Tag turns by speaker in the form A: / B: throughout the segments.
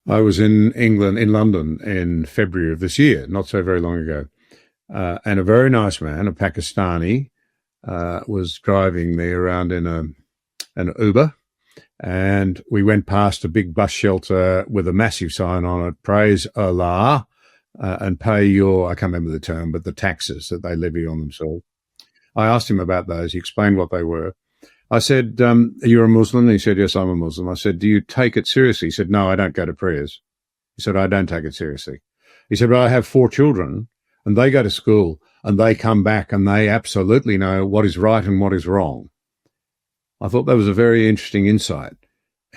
A: I was in England, in London, in February of this year, not so very long ago. And a very nice man, a Pakistani, was driving me around in an Uber. And we went past a big bus shelter with a massive sign on it, praise Allah, and pay your, I can't remember the term, but the taxes that they levy on themselves. I asked him about those. He explained what they were. I said, you're a Muslim? He said, yes, I'm a Muslim. I said, do you take it seriously? He said, no, I don't go to prayers. He said, I don't take it seriously. He said, but I have 4 children and they go to school and they come back and they absolutely know what is right and what is wrong. I thought that was a very interesting insight.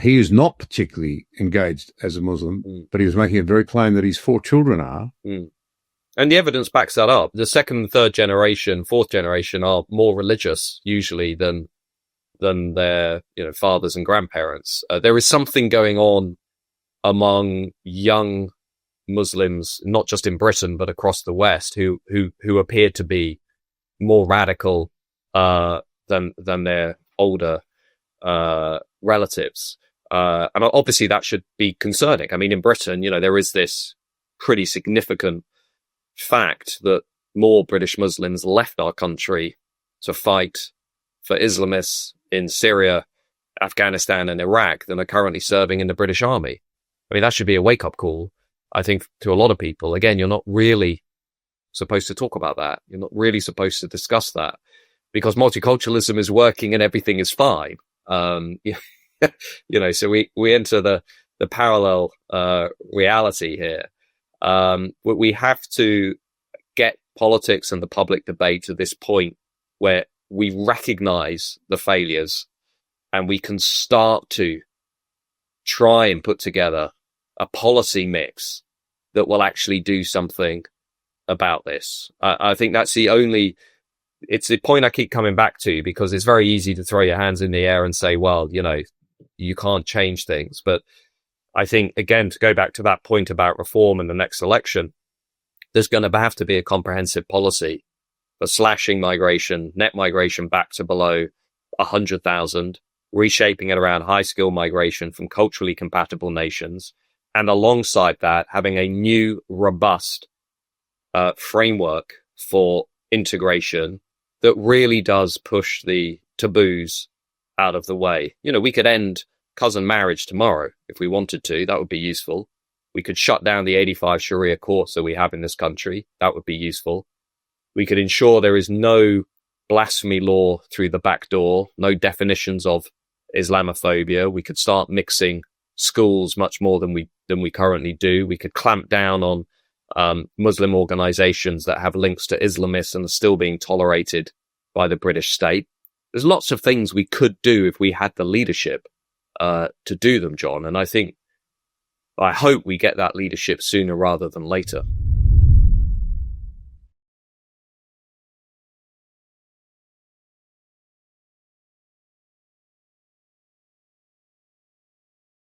A: He is not particularly engaged as a Muslim, but he was making a very claim that his 4 children are.
B: And the evidence backs that up. The second and third generation, fourth generation are more religious usually than their fathers and grandparents. There is something going on among young Muslims, not just in Britain but across the West, who appear to be more radical than their older relatives, and obviously that should be concerning. I mean, in Britain, there is this pretty significant fact that more British Muslims left our country to fight for Islamists in Syria, Afghanistan, and Iraq than are currently serving in the British Army. I mean, that should be a wake-up call, I think, to a lot of people. Again, you're not really supposed to talk about that. You're not really supposed to discuss that, because multiculturalism is working and everything is fine. So we enter the parallel reality here. We have to get politics and the public debate to this point where we recognize the failures and we can start to try and put together a policy mix that will actually do something about this. I think that's it's the point I keep coming back to, because it's very easy to throw your hands in the air and say, well, you can't change things. But I think, again, to go back to that point about reform in the next election, there's going to have to be a comprehensive policy for slashing migration, net migration back to below 100,000, reshaping it around high-skill migration from culturally compatible nations, and alongside that, having a new, robust framework for integration that really does push the taboos out of the way. We could end cousin marriage tomorrow if we wanted to. That would be useful. We could shut down the 85 Sharia courts that we have in this country. That would be useful. We could ensure there is no blasphemy law through the back door, no definitions of Islamophobia. We could start mixing schools much more than we currently do. We could clamp down on Muslim organizations that have links to Islamists and are still being tolerated by the British state. There's lots of things we could do if we had the leadership to do them, John. And I hope we get that leadership sooner rather than later.